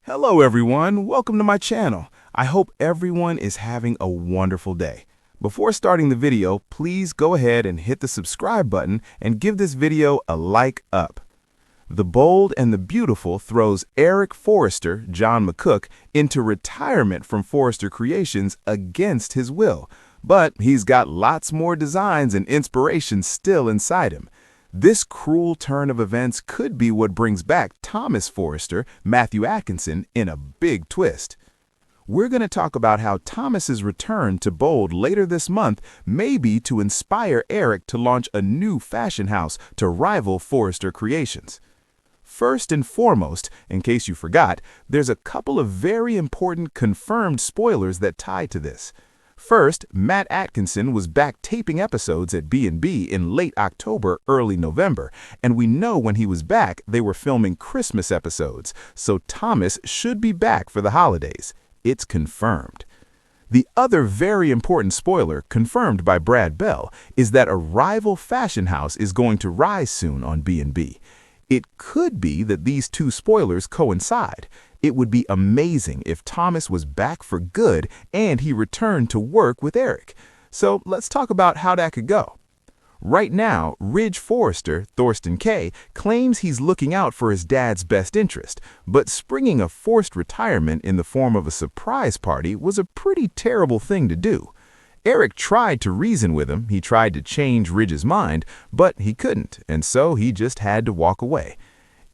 Hello everyone, welcome to my channel. I hope everyone is having a wonderful day. Before starting the video, please go ahead and hit the subscribe button and give this video a like up. The Bold and the Beautiful throws Eric Forrester, John McCook, into retirement from Forrester Creations against his will, but he's got lots more designs and inspiration still inside him. This cruel turn of events could be what brings back Thomas Forrester, Matthew Atkinson, in a big twist. We're going to talk about how Thomas's return to Bold later this month may be to inspire Eric to launch a new fashion house to rival Forrester Creations. First and foremost, in case you forgot, there's a couple of very important confirmed spoilers that tie to this. First, Matt Atkinson was back taping episodes at B&B in late October, early November, and we know when he was back, they were filming Christmas episodes, so Thomas should be back for the holidays. It's confirmed. The other very important spoiler, confirmed by Brad Bell, is that a rival fashion house is going to rise soon on B&B. It could be that these two spoilers coincide. It would be amazing if Thomas was back for good and he returned to work with Eric. So let's talk about how that could go. Right now, Ridge Forrester, Thorsten Kaye, claims he's looking out for his dad's best interest, but springing a forced retirement in the form of a surprise party was a pretty terrible thing to do. Eric tried to reason with him, he tried to change Ridge's mind, but he couldn't, and so he just had to walk away.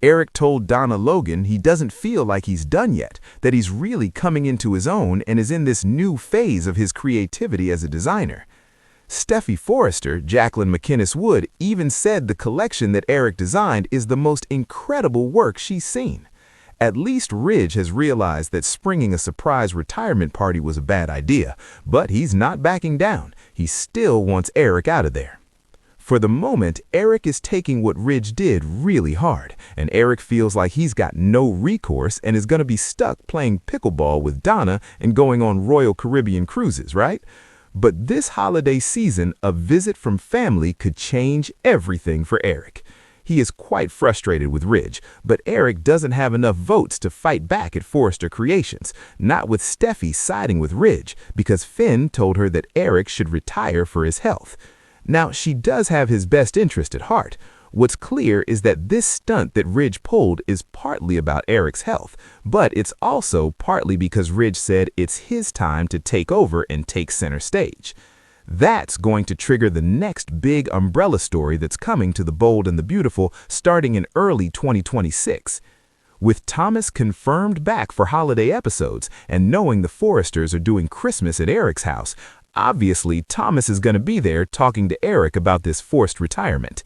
Eric told Donna Logan he doesn't feel like he's done yet, that he's really coming into his own and is in this new phase of his creativity as a designer. Steffi Forrester, Jacqueline McInnes Wood, even said the collection that Eric designed is the most incredible work she's seen. At least Ridge has realized that springing a surprise retirement party was a bad idea, but he's not backing down. He still wants Eric out of there. For the moment, Eric is taking what Ridge did really hard, and Eric feels like he's got no recourse and is going to be stuck playing pickleball with Donna and going on Royal Caribbean cruises, right? But this holiday season, a visit from family could change everything for Eric. He is quite frustrated with Ridge, but Eric doesn't have enough votes to fight back at Forrester Creations, not with Steffi siding with Ridge, because Finn told her that Eric should retire for his health. Now, she does have his best interest at heart. What's clear is that this stunt that Ridge pulled is partly about Eric's health, but it's also partly because Ridge said it's his time to take over and take center stage. That's going to trigger the next big umbrella story that's coming to The Bold and the Beautiful starting in early 2026. With Thomas confirmed back for holiday episodes and knowing the Forresters are doing Christmas at Eric's house, obviously, Thomas is going to be there talking to Eric about this forced retirement.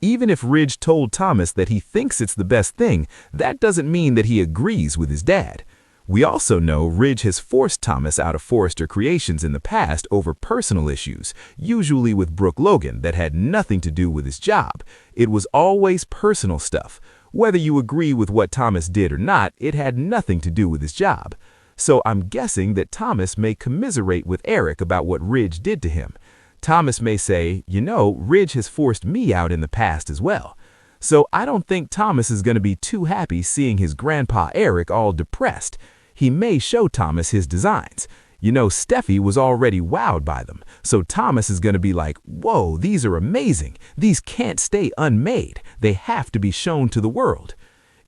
Even if Ridge told Thomas that he thinks it's the best thing, that doesn't mean that he agrees with his dad. We also know Ridge has forced Thomas out of Forrester Creations in the past over personal issues, usually with Brooke Logan, that had nothing to do with his job. It was always personal stuff. Whether you agree with what Thomas did or not, it had nothing to do with his job. So I'm guessing that Thomas may commiserate with Eric about what Ridge did to him. Thomas may say, you know, Ridge has forced me out in the past as well. So I don't think Thomas is going to be too happy seeing his grandpa Eric all depressed. He may show Thomas his designs. You know, Steffi was already wowed by them, so Thomas is going to be like, whoa, these are amazing. These can't stay unmade. They have to be shown to the world.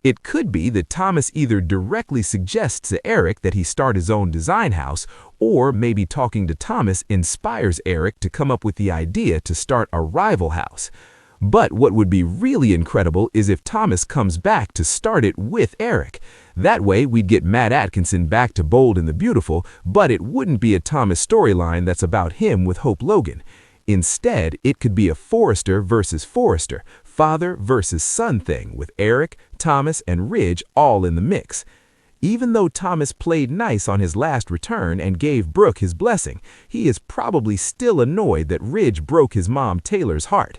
It could be that Thomas either directly suggests to Eric that he start his own design house, or maybe talking to Thomas inspires Eric to come up with the idea to start a rival house. But what would be really incredible is if Thomas comes back to start it with Eric. That way we'd get Matt Atkinson back to Bold and the Beautiful, but it wouldn't be a Thomas storyline that's about him with Hope Logan. Instead, it could be a Forrester versus Forrester, father versus son thing with Eric, Thomas, and Ridge all in the mix. Even though Thomas played nice on his last return and gave Brooke his blessing, he is probably still annoyed that Ridge broke his mom Taylor's heart.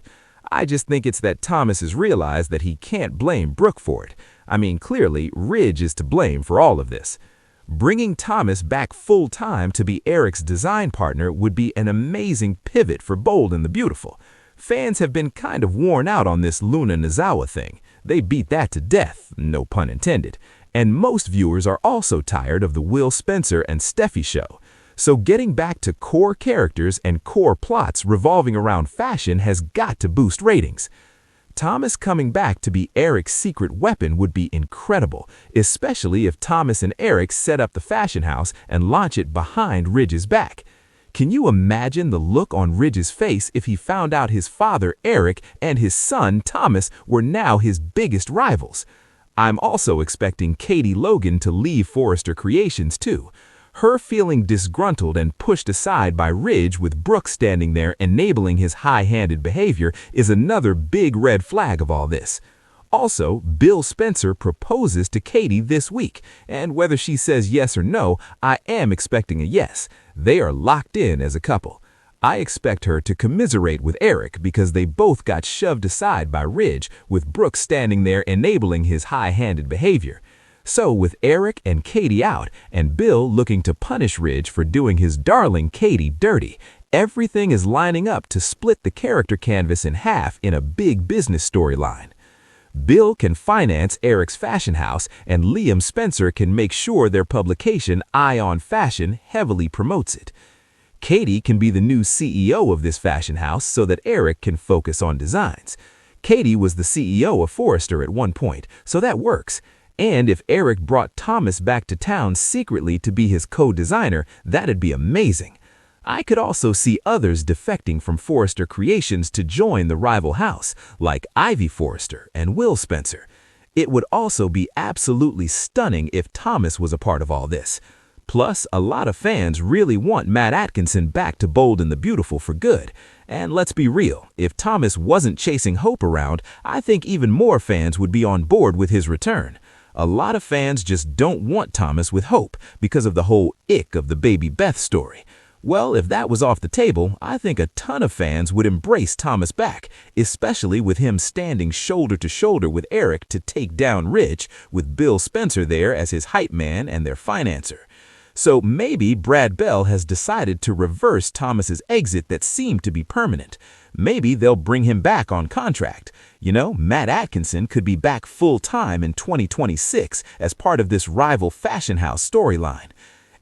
I just think it's that Thomas has realized that he can't blame Brooke for it. I mean, clearly, Ridge is to blame for all of this. Bringing Thomas back full-time to be Eric's design partner would be an amazing pivot for Bold and the Beautiful. Fans have been kind of worn out on this Luna Nozawa thing. They beat that to death, no pun intended. And most viewers are also tired of the Will Spencer and Steffi show. So getting back to core characters and core plots revolving around fashion has got to boost ratings. Thomas coming back to be Eric's secret weapon would be incredible, especially if Thomas and Eric set up the fashion house and launch it behind Ridge's back. Can you imagine the look on Ridge's face if he found out his father, Eric, and his son, Thomas, were now his biggest rivals? I'm also expecting Katie Logan to leave Forrester Creations too. Her feeling disgruntled and pushed aside by Ridge with Brooke standing there enabling his high-handed behavior is another big red flag of all this. Also, Bill Spencer proposes to Katie this week, and whether she says yes or no, I am expecting a yes. They are locked in as a couple. I expect her to commiserate with Eric because they both got shoved aside by Ridge, with Brooke standing there enabling his high-handed behavior. So with Eric and Katie out, and Bill looking to punish Ridge for doing his darling Katie dirty, everything is lining up to split the character canvas in half in a big business storyline. Bill can finance Eric's fashion house, and Liam Spencer can make sure their publication, Eye on Fashion, heavily promotes it. Katie can be the new CEO of this fashion house so that Eric can focus on designs. Katie was the CEO of Forrester at one point, so that works. And if Eric brought Thomas back to town secretly to be his co-designer, that'd be amazing. I could also see others defecting from Forrester Creations to join the rival house, like Ivy Forrester and Will Spencer. It would also be absolutely stunning if Thomas was a part of all this. Plus, a lot of fans really want Matt Atkinson back to Bold and the Beautiful for good. And let's be real, if Thomas wasn't chasing Hope around, I think even more fans would be on board with his return. A lot of fans just don't want Thomas with Hope because of the whole ick of the baby Beth story. Well, if that was off the table, I think a ton of fans would embrace Thomas back, especially with him standing shoulder to shoulder with Eric to take down Ridge, with Bill Spencer there as his hype man and their financer. So maybe Brad Bell has decided to reverse Thomas's exit that seemed to be permanent. Maybe they'll bring him back on contract. You know, Matt Atkinson could be back full-time in 2026 as part of this rival fashion house storyline.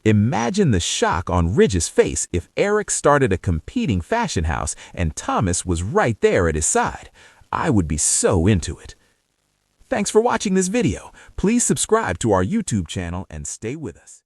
Imagine the shock on Ridge's face if Eric started a competing fashion house and Thomas was right there at his side. I would be so into it. Thanks for watching this video. Please subscribe to our YouTube channel and stay with us.